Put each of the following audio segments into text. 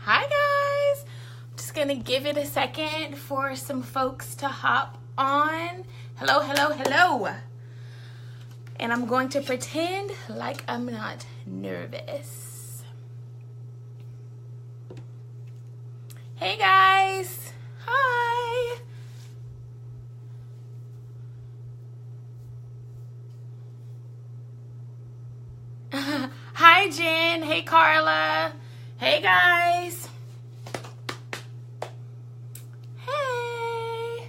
Hi guys, I'm just gonna give it a second for some folks to hop on. Hello, hello, hello. And I'm going to pretend like I'm not nervous. Hey guys, hi. Hi Jen, hey Carla. Hey guys. Hey.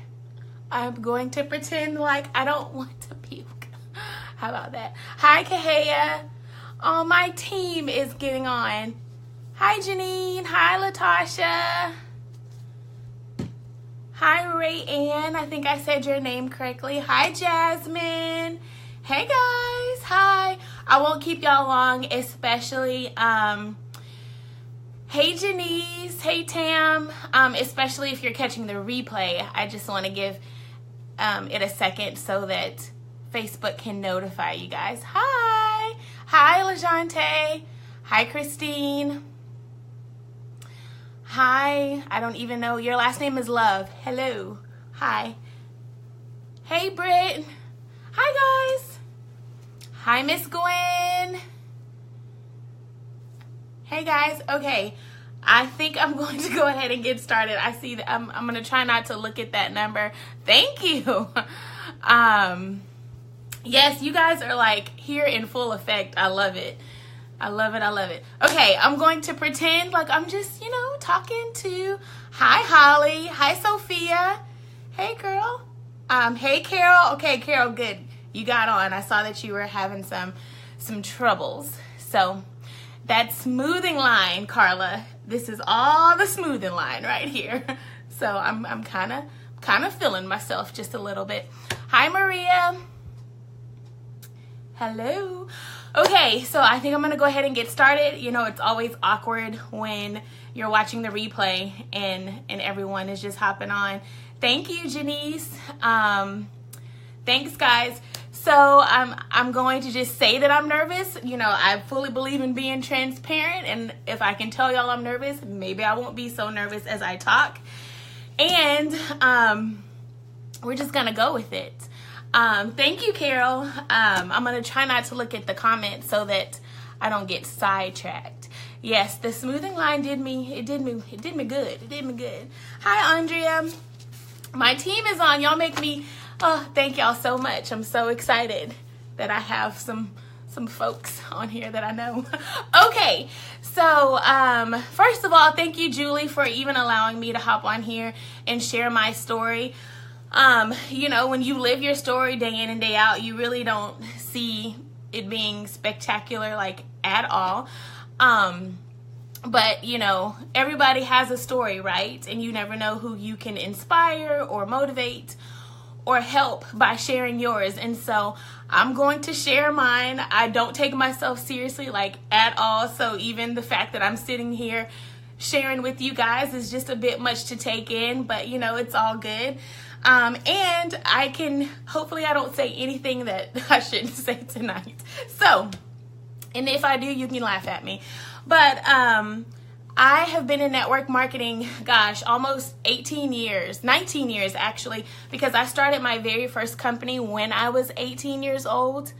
I'm going to pretend like I don't want to puke. How about that? Hi Kahea. Oh, my team is getting on. Hi Janine. Hi Latasha. Hi Ray Ann. I think I said your name correctly. Hi Jasmine. Hey guys. Hi. I won't keep y'all long, especially hey Janice, hey Tam, especially if you're catching the replay. I just want to give it a second so that Facebook can notify you guys. Hi. Hi LaJante. Hi Christine. Hi. I don't even know. Your last name is Love. Hello. Hi. Hey Britt. Hi guys. Hi Miss Gwen. Hey guys, okay, I think I'm going to go ahead and get started. I see that I'm going to try not to look at that number. Thank you. Yes, you guys are like here in full effect. I love it. I love it. I love it. Okay, I'm going to pretend like I'm just, talking to, hi Holly, hi Sophia. Hey girl. Hey Carol. Okay, Carol, good. You got on. I saw that you were having some troubles. So that smoothing line, Carla, this is all the smoothing line right here. So I'm kind of feeling myself just a little bit. Hi Maria. Hello. Okay, so I think I'm gonna go ahead and get started. It's always awkward when you're watching the replay and everyone is just hopping on. Thank you, Janice. Thanks guys. So I'm going to just say that I'm nervous. I fully believe in being transparent, and if I can tell y'all I'm nervous, maybe I won't be so nervous as I talk. And we're just gonna go with it. Thank you, Carol. I'm gonna try not to look at the comments so that I don't get sidetracked. Yes, the smoothing line did me good. Hi, Andrea. My team is on. Y'all make me. Oh, thank y'all so much. I'm so excited that I have some folks on here that I know. Okay, so first of all, thank you, Julie, for even allowing me to hop on here and share my story. When you live your story day in and day out, you really don't see it being spectacular, like, at all. But, everybody has a story, right? And you never know who you can inspire or motivate or help by sharing yours. And so I'm going to share mine. I don't take myself seriously, like, at all. So even the fact that I'm sitting here sharing with you guys is just a bit much to take in, but it's all good. And hopefully I don't say anything that I shouldn't say tonight. So, and if I do, you can laugh at me. But I have been in network marketing, almost 18 years, 19 years actually, because I started my very first company when I was 18 years old.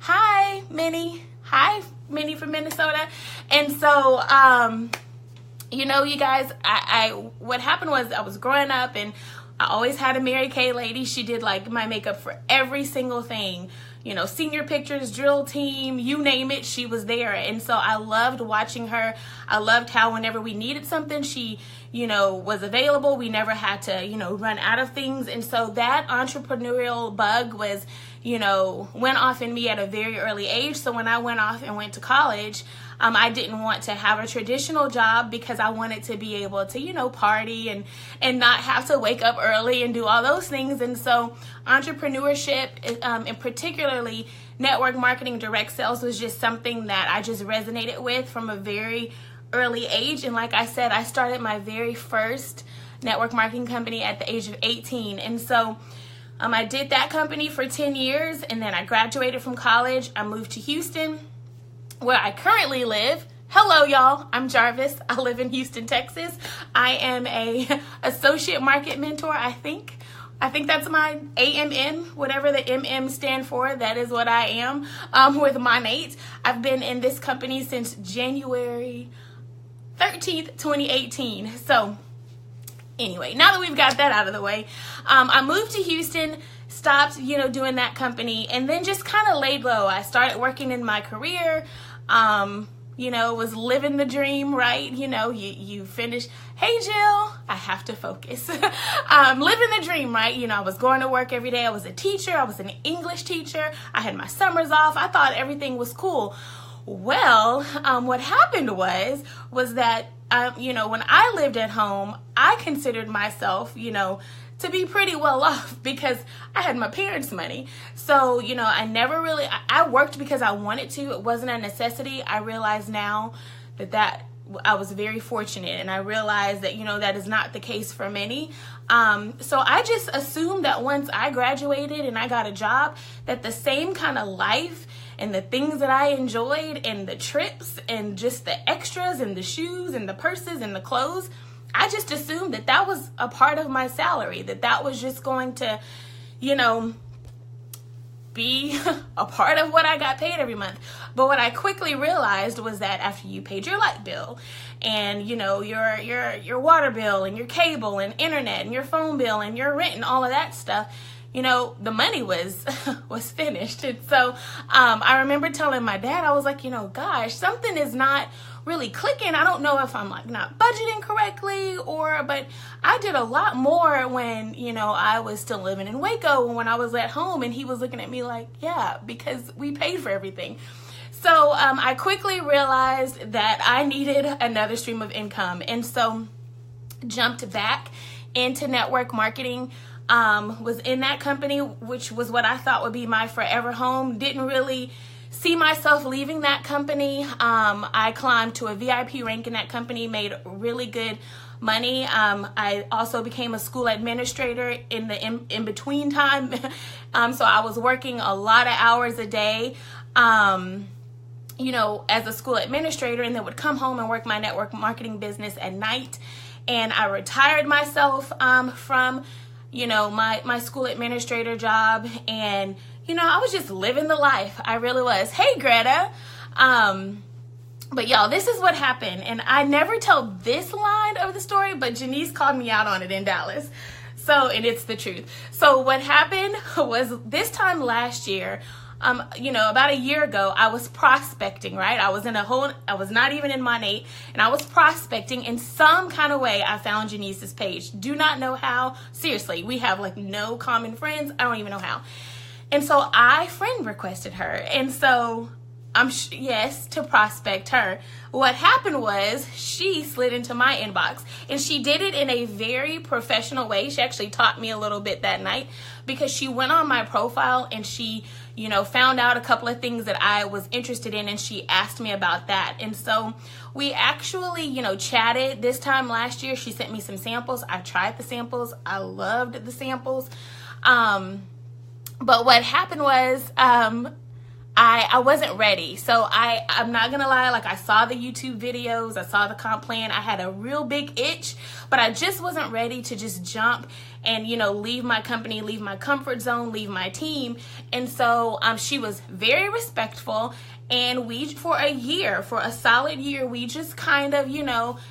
Hi, Minnie. Hi, Minnie from Minnesota. And so, you guys, what happened was I was growing up and I always had a Mary Kay lady. She did like my makeup for every single thing. Senior pictures, drill team, you name it, she was there. And so I loved watching her. I loved how whenever we needed something, she, was available. We never had to, run out of things. And so that entrepreneurial bug was, went off in me at a very early age. So when I went off and went to college, I didn't want to have a traditional job because I wanted to be able to, party and not have to wake up early and do all those things. And so entrepreneurship, and particularly network marketing, direct sales, was just something that I just resonated with from a very early age. And like I said, I started my very first network marketing company at the age of 18. And so I did that company for 10 years, and then I graduated from college. I moved to Houston, where I currently live. Hello, y'all. I'm Jarvis. I live in Houston, Texas. I am a associate market mentor, I think. That's my AMM, whatever the MM stand for. That is what I am with Monat. I've been in this company since January 13th, 2018. So anyway, now that we've got that out of the way, I moved to Houston, stopped, doing that company, and then just kind of laid low. I started working in my career, was living the dream, right? You finish, hey Jill, I have to focus. Living the dream, right? I was going to work every day. I was a teacher. I was an English teacher. I had my summers off. I thought everything was cool. Well, what happened was that, when I lived at home, I considered myself, to be pretty well off because I had my parents' money. So, I never really, I worked because I wanted to. It wasn't a necessity. I realize now that I was very fortunate, and I realized that, that is not the case for many. So I just assumed that once I graduated and I got a job, that the same kind of life and the things that I enjoyed and the trips and just the extras and the shoes and the purses and the clothes, I just assumed that was a part of my salary, that was just going to, be a part of what I got paid every month. But what I quickly realized was that after you paid your light bill and, your water bill and your cable and internet and your phone bill and your rent and all of that stuff, the money was finished. And so I remember telling my dad, I was like, gosh, something is not really clicking. I don't know if I'm not budgeting correctly but I did a lot more when, I was still living in Waco and when I was at home, and he was looking at me like, yeah, because we paid for everything. So I quickly realized that I needed another stream of income. And so jumped back into network marketing. Was in that company, which was what I thought would be my forever home. Didn't really see myself leaving that company. I climbed to a VIP rank in that company, made really good money. I also became a school administrator in the in-between time. So I was working a lot of hours a day, as a school administrator, and then would come home and work my network marketing business at night. And I retired myself from my school administrator job, and I was just living the life. I really was. Hey, Greta. But y'all, this is what happened, and I never tell this line of the story, but Janice called me out on it in Dallas. And it's the truth. So what happened was this time last year, about a year ago, I was prospecting, right? I was not even in Monat, and I was prospecting. In some kind of way, I found Janice's page. Do not know how. Seriously, we have no common friends. I don't even know how. And so I friend requested her. And so to prospect her. What happened was she slid into my inbox, and she did it in a very professional way. She actually taught me a little bit that night, because she went on my profile and she, found out a couple of things that I was interested in, and she asked me about that. And so we actually, chatted this time last year. She sent me some samples. I tried the samples. I loved the samples. But what happened was, I wasn't ready. So I'm not gonna lie, I saw the YouTube videos, I saw the comp plan, I had a real big itch, but I just wasn't ready to just jump and, leave my company, leave my comfort zone, leave my team. And so she was very respectful, and for a solid year, we just kind of,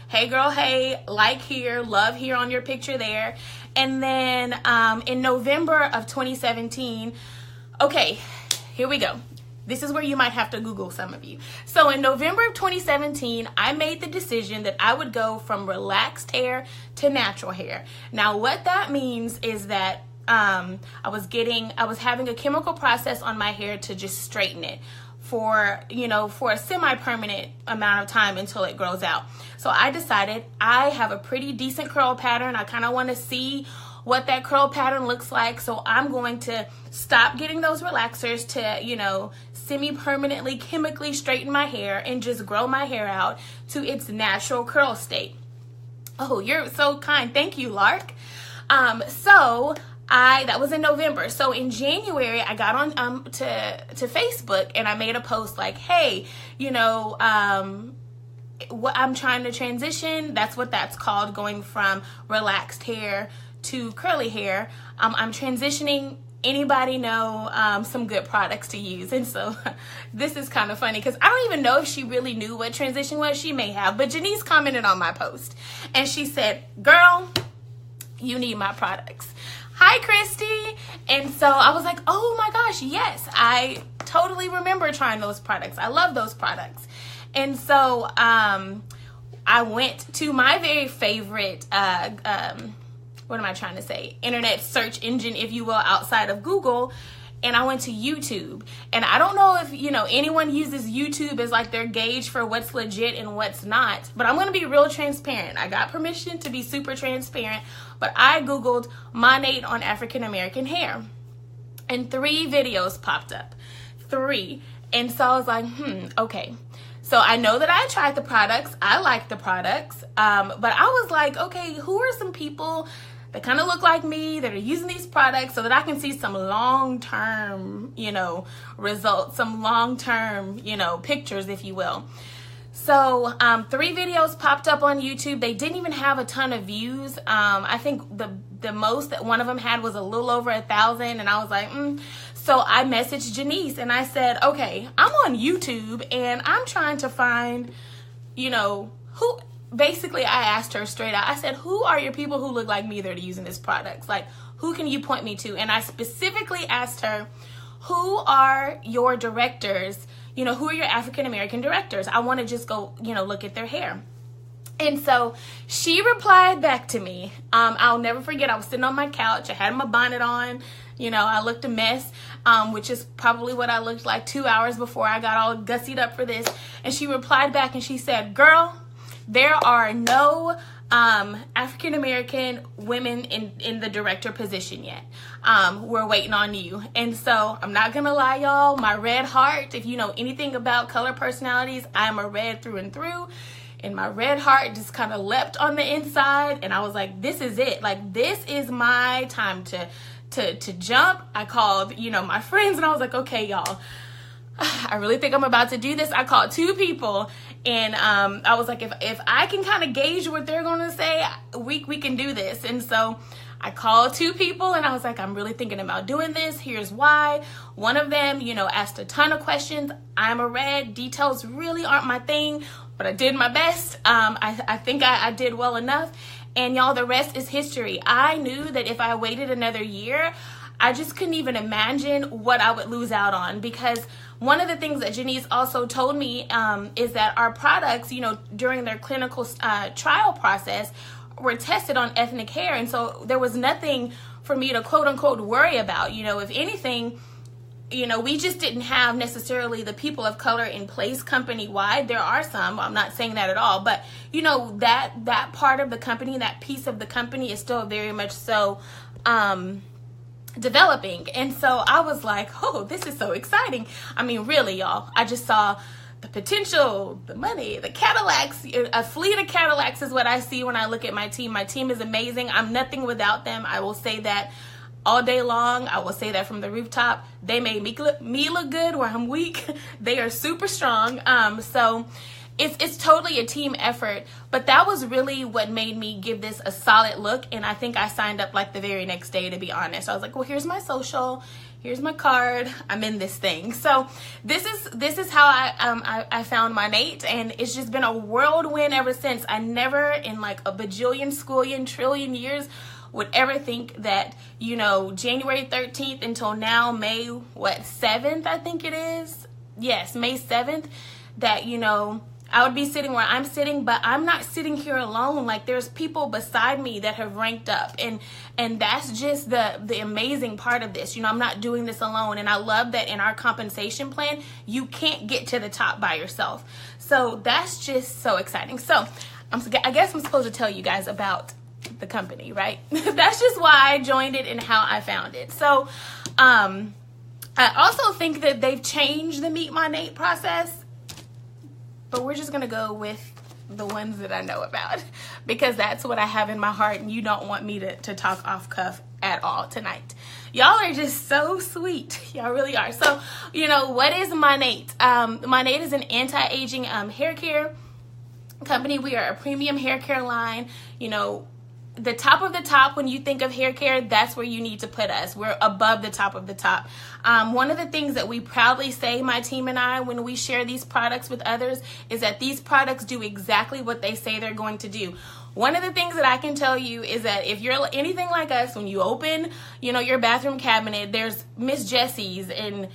hey girl, hey, like here, love here on your picture there. And then in November of 2017, okay, here we go. This is where you might have to Google, some of you. So in November of 2017, I made the decision that I would go from relaxed hair to natural hair. Now, what that means is that I was having a chemical process on my hair to just straighten it for a semi-permanent amount of time until it grows out. So I decided I have a pretty decent curl pattern. I kind of want to see what that curl pattern looks like. So I'm going to stop getting those relaxers to, semi-permanently chemically straighten my hair and just grow my hair out to its natural curl state. Oh, you're so kind. Thank you, Lark. That was in November. So in January, I got on to Facebook, and I made a post like, hey, what I'm trying to transition. That's what that's called, going from relaxed hair to curly hair. I'm transitioning. Anybody know some good products to use? And so this is kind of funny because I don't even know if she really knew what transition was. She may have, but Janice commented on my post and she said, girl, you need my products. Hi, Christy. And so I was like, oh my gosh, yes, I totally remember trying those products. I love those products. And so I went to my very favorite what am I trying to say? Internet search engine, if you will, outside of Google. And I went to YouTube. And I don't know if, anyone uses YouTube as like their gauge for what's legit and what's not. But I'm going to be real transparent. I got permission to be super transparent. But I Googled Monat on African American hair. And 3 videos popped up. 3. And so I was like, okay. So I know that I tried the products. I like the products. But I was like, okay, who are some people that kind of look like me that are using these products so that I can see some long-term, results, some long-term, pictures, if you will. So 3 videos popped up on YouTube. They didn't even have a ton of views. I think the most that one of them had was a little over 1,000, and I was like, So I messaged Janice and I said, okay, I'm on YouTube and I'm trying to find, who. Basically, I asked her straight out. I said, who are your people who look like me that are using this product? Like, who can you point me to? And I specifically asked her, who are your directors? Who are your African-American directors? I want to just go, look at their hair. And so she replied back to me. I'll never forget, I was sitting on my couch. I had my bonnet on. I looked a mess, which is probably what I looked like 2 hours before I got all gussied up for this. And she replied back and she said, girl, there are no African-American women in the director position yet. We're waiting on you. And so I'm not going to lie, y'all. My red heart, if you know anything about color personalities, I'm a red through and through. And my red heart just kind of leapt on the inside. And I was like, this is it. Like, this is my time to jump. I called, my friends and I was like, okay, y'all, I really think I'm about to do this. I called 2 people and I was like, if I can kind of gauge what they're going to say, we can do this. And so I called 2 people and I was like, I'm really thinking about doing this. Here's why. One of them, asked a ton of questions. I'm a red. Details really aren't my thing, but I did my best. I think I did well enough. And y'all, the rest is history. I knew that if I waited another year, I just couldn't even imagine what I would lose out on, because one of the things that Janice also told me is that our products, during their clinical trial process, were tested on ethnic hair. And so there was nothing for me to quote unquote worry about. If anything, we just didn't have necessarily the people of color in place company-wide. There are some, I'm not saying that at all, but that part of the company, that piece of the company is still very much so developing. And so I was like, oh, this is so exciting. I mean, really, y'all, I just saw the potential, the money, the Cadillacs. A fleet of Cadillacs is what I see when I look at my team. My team is amazing. I'm nothing without them. I will say that all day long. I will say that from the rooftop. They made me look good where I'm weak. They are super strong. So it's totally a team effort, but that was really what made me give this a solid look. And I think I signed up like the very next day, to be honest. I was like, well, here's my social, here's my card, I'm in this thing. So this is how I found Monat, and it's just been a whirlwind ever since. I never in like a bajillion, squillion, trillion years would ever think that, January 13th until now, May 7th, I think it is. Yes, May 7th, that, I would be sitting where I'm sitting, but I'm not sitting here alone. Like, there's people beside me that have ranked up, and that's just the amazing part of this. I'm not doing this alone, and I love that in our compensation plan, you can't get to the top by yourself. So that's just so exciting. So I guess I'm supposed to tell you guys about the company, right? That's just why I joined it and how I found it. So I also think that they've changed the Meet Monat process, but we're just gonna go with the ones that I know about, because that's what I have in my heart, and you don't want me to talk off cuff at all tonight. Y'all are just so sweet. Y'all really are. So, what is Monat? Monat is an anti-aging hair care. company. We are a premium hair care line. You know, the top of the top, when you think of hair care, that's where you need to put us. We're above the top of the top. One of the things that we proudly say, my team and I, when we share these products with others, is that these products do exactly what they say they're going to do. One of the things that I can tell you is that if you're anything like us, when you open, you know, your bathroom cabinet, there's Miss Jessie's and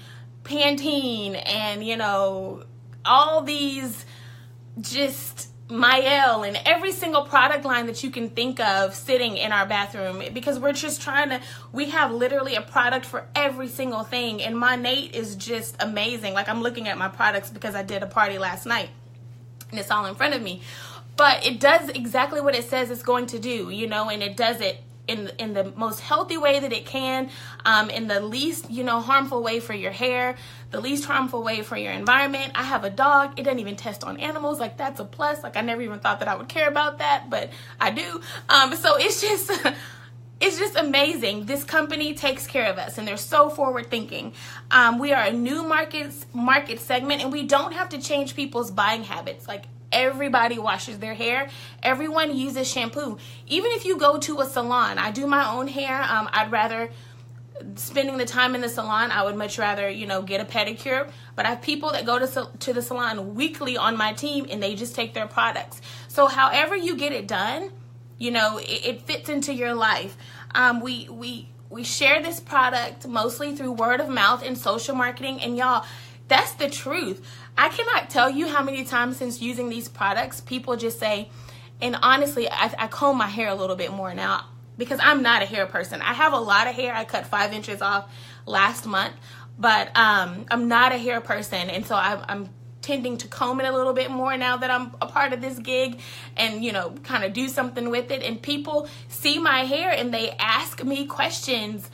Pantene and, you know, all these just Mael and every single product line that you can think of sitting in our bathroom, because we're just we have literally a product for every single thing. And Monat is just amazing. Like, I'm looking at my products because I did a party last night and it's all in front of me. But it does exactly what it says it's going to do, you know, and it does it in the most healthy way that it can, in the least, you know, harmful way for your hair, the least harmful way for your environment. I have a dog. It doesn't even test on animals. Like, that's a plus. Like, I never even thought that I would care about that, but I do. So it's just amazing. This company takes care of us, and they're so forward thinking. We are a new market segment, and we don't have to change people's buying habits. Like, everybody washes their hair. Everyone uses shampoo. Even if you go to a salon, I do my own hair. I'd rather, spending the time in the salon, I would much rather, you know, get a pedicure. But I have people that go to the salon weekly on my team, and they just take their products. So however you get it done, you know, it fits into your life. We share this product mostly through word of mouth and social marketing, and y'all, that's the truth. I cannot tell you how many times since using these products, people just say, and honestly, I comb my hair a little bit more now because I'm not a hair person. I have a lot of hair. I cut 5 inches off last month, but I'm not a hair person. And so I'm tending to comb it a little bit more now that I'm a part of this gig and, you know, kind of do something with it. And people see my hair and they ask me questions,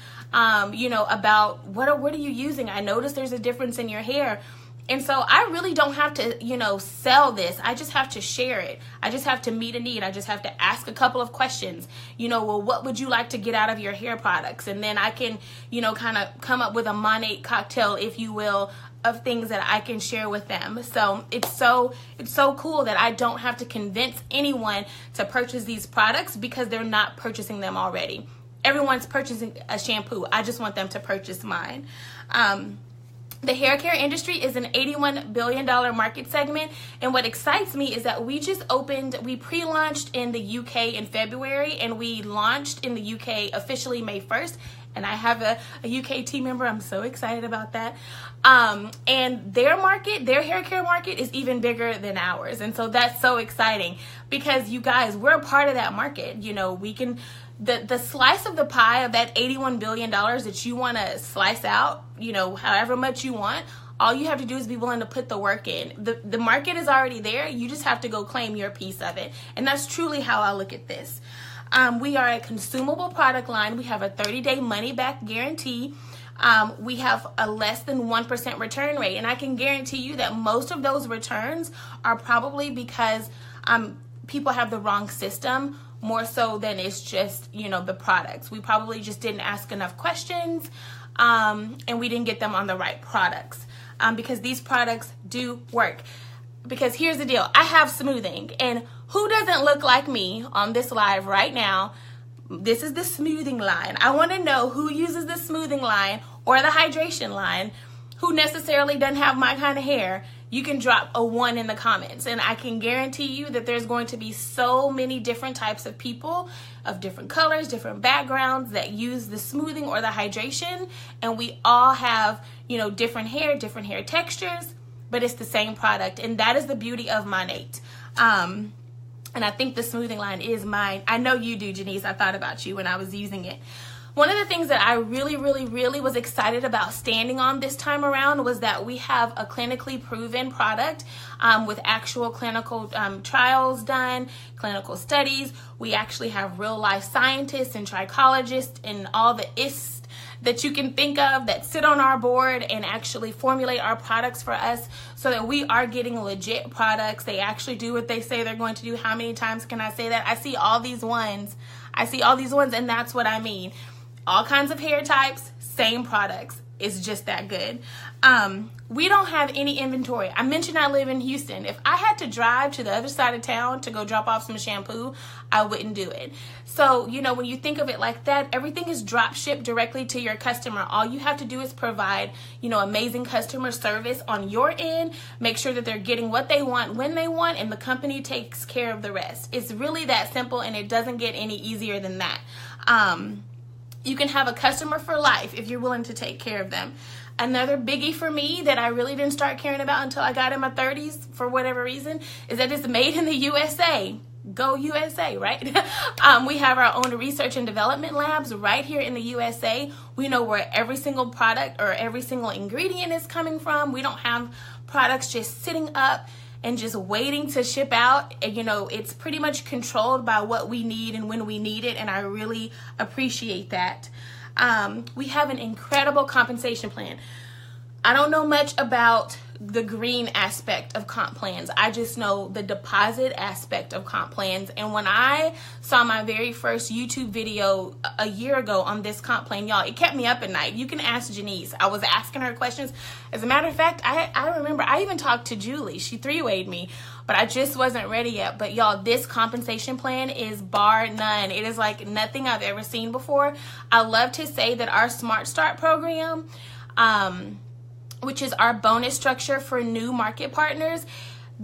you know, about what are you using? I noticed there's a difference in your hair. And so I really don't have to, you know, sell this. I just have to share it. I just have to meet a need. I just have to ask a couple of questions. You know, well, what would you like to get out of your hair products? And then I can, you know, kind of come up with a Monat cocktail, if you will, of things that I can share with them. So it's so cool that I don't have to convince anyone to purchase these products because they're not purchasing them already. Everyone's purchasing a shampoo. I just want them to purchase mine. The hair care industry is an $81 billion market segment, and what excites me is that we pre-launched in the UK in February, and we launched in the UK officially May 1st, and I have a UK team member. I'm so excited about that. And their hair care market is even bigger than ours, and so that's so exciting because, you guys, we're a part of that market. You know, we can... The slice of the pie of that $81 billion that you want to slice out, you know, however much you want, all you have to do is be willing to put the work in. The market is already there. You just have to go claim your piece of it. And that's truly how I look at this. We are a consumable product line. We have a 30-day money-back guarantee. We have a less than 1% return rate. And I can guarantee you that most of those returns are probably because people have the wrong system, more so than it's just, you know, the products. We probably just didn't ask enough questions, and we didn't get them on the right products, because these products do work. Because here's the deal. I have smoothing, and who doesn't look like me on this live right now? This is the smoothing line. I want to know who uses the smoothing line or the hydration line, who necessarily doesn't have my kind of hair. You can drop a 1 in the comments, and I can guarantee you that there's going to be so many different types of people of different colors, different backgrounds that use the smoothing or the hydration, and we all have, you know, different hair textures, but it's the same product, and that is the beauty of Monat. And I think the smoothing line is mine. I know you do, Janice. I thought about you when I was using it. One of the things that I really was excited about standing on this time around was that we have a clinically proven product with actual clinical trials done, clinical studies. We actually have real life scientists and trichologists and all the ists that you can think of that sit on our board and actually formulate our products for us so that we are getting legit products. They actually do what they say they're going to do. How many times can I say that? I see all these ones, and that's what I mean. All kinds of hair types, same products. It's just that good. we don't have any inventory. I mentioned I live in Houston. If I had to drive to the other side of town to go drop off some shampoo, I wouldn't do it. So, you know, when you think of it like that, everything is drop shipped directly to your customer. All you have to do is provide, you know, amazing customer service on your end, make sure that they're getting what they want when they want, and the company takes care of the rest. It's really that simple, and it doesn't get any easier than that. You can have a customer for life if you're willing to take care of them. Another biggie for me that I really didn't start caring about until I got in my 30s for whatever reason is that it's made in the USA. Go USA, right? We have our own research and development labs right here in the USA. We know where every single product or every single ingredient is coming from. We don't have products just sitting up and just waiting to ship out. And, you know, it's pretty much controlled by what we need and when we need it, and I really appreciate that. We have an incredible compensation plan. I don't know much about the green aspect of comp plans. I just know the deposit aspect of comp plans. And when I saw my very first YouTube video a year ago on this comp plan, y'all, it kept me up at night. You can ask Janice. I was asking her questions. As a matter of fact, I remember I even talked to Julie. She three-wayed me, but I just wasn't ready yet. But y'all, this compensation plan is bar none. It is like nothing I've ever seen before. I love to say that our Smart Start program, which is our bonus structure for new market partners,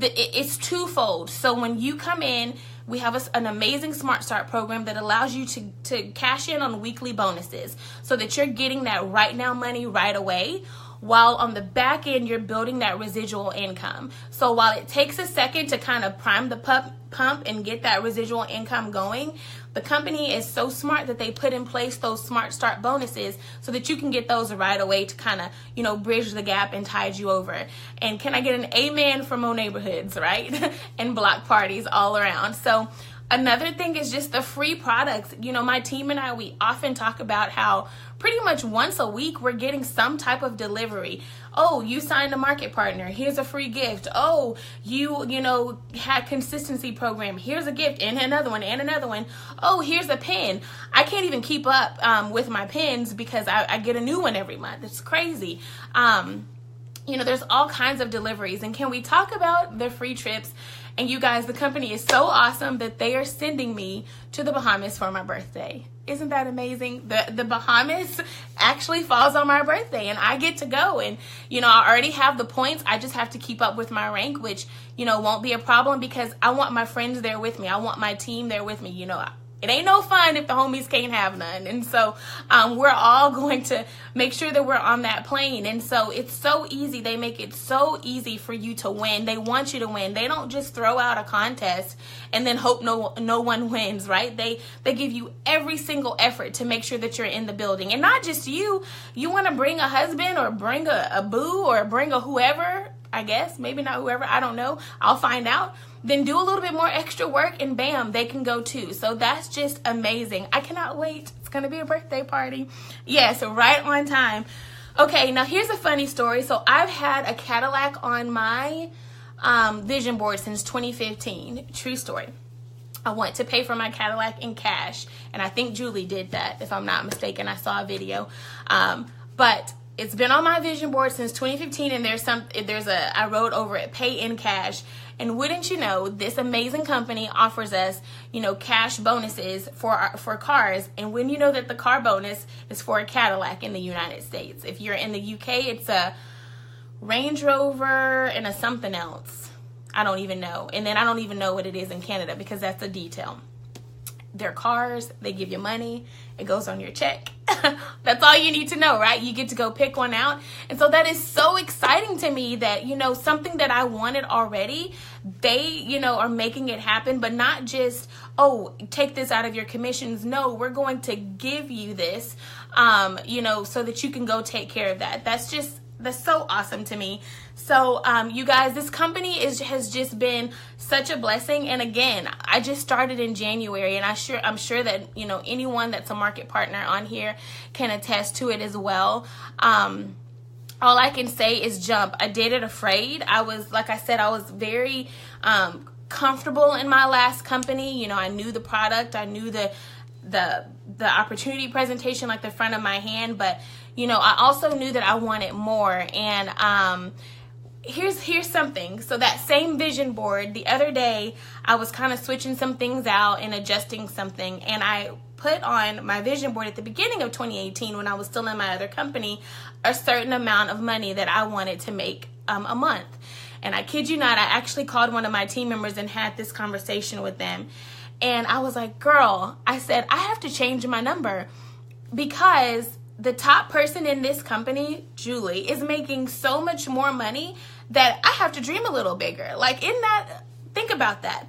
it's twofold. So when you come in, we have an amazing Smart Start program that allows you to cash in on weekly bonuses so that you're getting that right now money right away, while on the back end, you're building that residual income. So while it takes a second to kind of prime the pump and get that residual income going, the company is so smart that they put in place those Smart Start bonuses so that you can get those right away to kind of, you know, bridge the gap and tide you over. And can I get an amen from Mo Neighborhoods, right? And block parties all around. So another thing is just the free products. You know, my team and I, we often talk about how pretty much once a week we're getting some type of delivery. Oh, you signed a market partner, here's a free gift. Oh, you know, had consistency program, here's a gift, and another one, and another one. Oh, here's a pen. I can't even keep up with my pens because I get a new one every month. It's crazy. You know, there's all kinds of deliveries. And can we talk about the free trips? And you guys, the company is so awesome that they are sending me to the Bahamas for my birthday. Isn't that amazing? The Bahamas actually falls on my birthday and I get to go. And, you know, I already have the points. I just have to keep up with my rank, which, you know, won't be a problem because I want my friends there with me. I want my team there with me. You know, it ain't no fun if the homies can't have none. And so we're all going to make sure that we're on that plane. And so it's so easy. They make it so easy for you to win. They want you to win. They don't just throw out a contest and then hope no one wins, right? They give you every single effort to make sure that you're in the building. And not just you. You want to bring a husband or bring a boo or bring a whoever, I guess. Maybe not whoever. I don't know. I'll find out. Then do a little bit more extra work and bam, they can go too. So that's just amazing. I cannot wait. It's going to be a birthday party. Yes, right on time. Okay, now here's a funny story. So I've had a Cadillac on my vision board since 2015. True story. I went to pay for my Cadillac in cash, and I think Julie did that, if I'm not mistaken. I saw a video. But it's been on my vision board since 2015, and I wrote over it, pay in cash. And wouldn't you know, this amazing company offers us, you know, cash bonuses for cars. And when you know that the car bonus is for a Cadillac in the United States. If you're in the UK, it's a Range Rover and a something else. I don't even know. And then I don't even know what it is in Canada because that's a detail. They're cars, they give you money, it goes on your check. That's all you need to know, right? You get to go pick one out. And so that is so exciting to me that, you know, something that I wanted already, they, you know, are making it happen, but not just, oh, take this out of your commissions. No, we're going to give you this, you know, so that you can go take care of that. That's so awesome to me. So, you guys, this company has just been such a blessing. And again, I just started in January, and I'm sure that, you know, anyone that's a market partner on here can attest to it as well. All I can say is jump. I did it afraid. Like I said, I was very comfortable in my last company. You know, I knew the product. I knew the opportunity presentation like the front of my hand. But, I also knew that I wanted more. And here's something. So that same vision board, the other day, I was kind of switching some things out and adjusting something. And I put on my vision board at the beginning of 2018, when I was still in my other company, a certain amount of money that I wanted to make a month. And I kid you not, I actually called one of my team members and had this conversation with them. And I was like, girl, I said, I have to change my number, because the top person in this company, Julie, is making so much more money that I have to dream a little bigger. Like, think about that.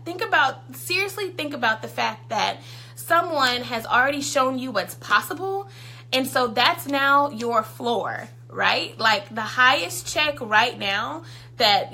Seriously think about the fact that someone has already shown you what's possible. And so that's now your floor, right? Like, the highest check right now that,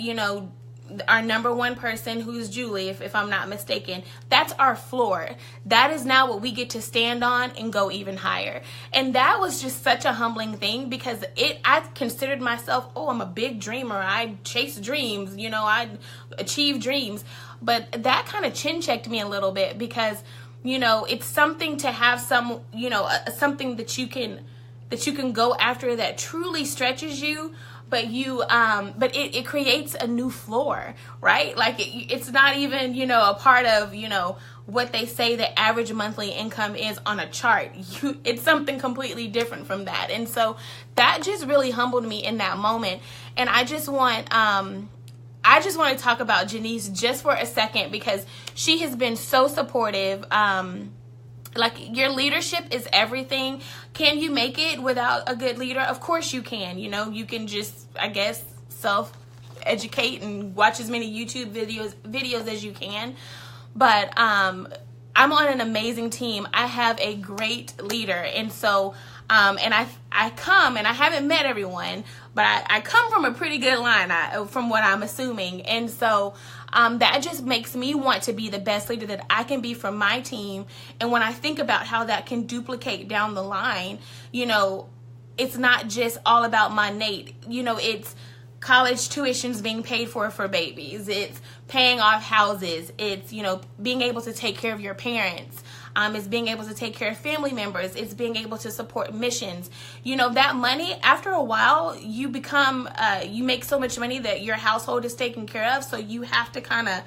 our number one person, who's Julie, if I'm not mistaken, that's our floor. That is now what we get to stand on and go even higher. And that was just such a humbling thing, because I considered myself, I'm a big dreamer. I chase dreams, I achieve dreams. But that kind of chin checked me a little bit, because, it's something to have something that you can go after that truly stretches you. But it creates a new floor, right? Like, it's not even, a part of, what they say the average monthly income is on a chart. It's something completely different from that. And so that just really humbled me in that moment. And I just want to talk about Janice just for a second, because she has been so supportive. Like, your leadership is everything. Can you make it without a good leader? Of course you can. You can just, I guess, self-educate and watch as many YouTube videos as you can. But I'm on an amazing team. I have a great leader. And so, and I come, and I haven't met everyone, but I come from a pretty good line, from what I'm assuming. And so that just makes me want to be the best leader that I can be for my team. And when I think about how that can duplicate down the line, it's not just all about Monat. It's college tuitions being paid for babies. It's paying off houses. It's, being able to take care of your parents. It's being able to take care of family members. It's being able to support missions. That money, after a while, you become, you make so much money that your household is taken care of. So you have to kind of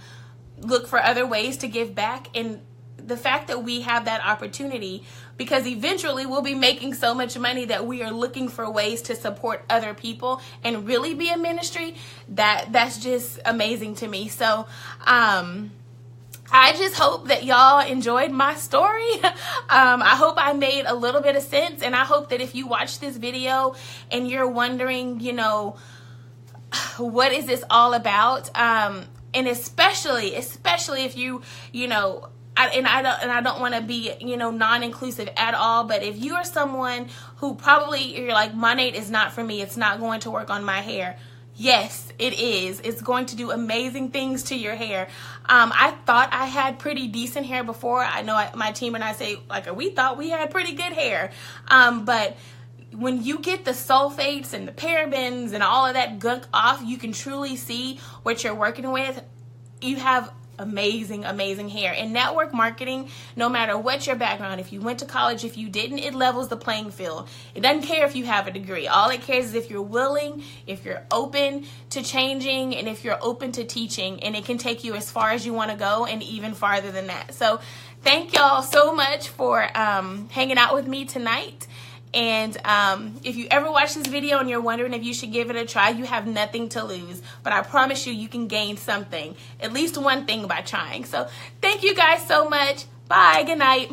look for other ways to give back. And the fact that we have that opportunity, because eventually we'll be making so much money that we are looking for ways to support other people and really be a ministry, that's just amazing to me. So, I just hope that y'all enjoyed my story. I hope I made a little bit of sense. And I hope that if you watch this video and you're wondering, what is this all about? And especially if you, I don't want to be, non-inclusive at all. But if you are someone who probably, you're like, Monat is not for me. It's not going to work on my hair. Yes, it is. It's going to do amazing things to your hair. I thought I had pretty decent hair before. I know my team and I say, we thought we had pretty good hair. But when you get the sulfates and the parabens and all of that gunk off, you can truly see what you're working with. You have amazing hair. In network marketing, no matter what your background, if you went to college, if you didn't, it levels the playing field. It doesn't care if you have a degree. All it cares is if you're willing, if you're open to changing, and if you're open to teaching, and it can take you as far as you want to go and even farther than that. So thank y'all so much for hanging out with me tonight. And if you ever watch this video and you're wondering if you should give it a try, you have nothing to lose. But I promise you can gain something, at least one thing, by trying. So thank you guys so much. Bye. Good night.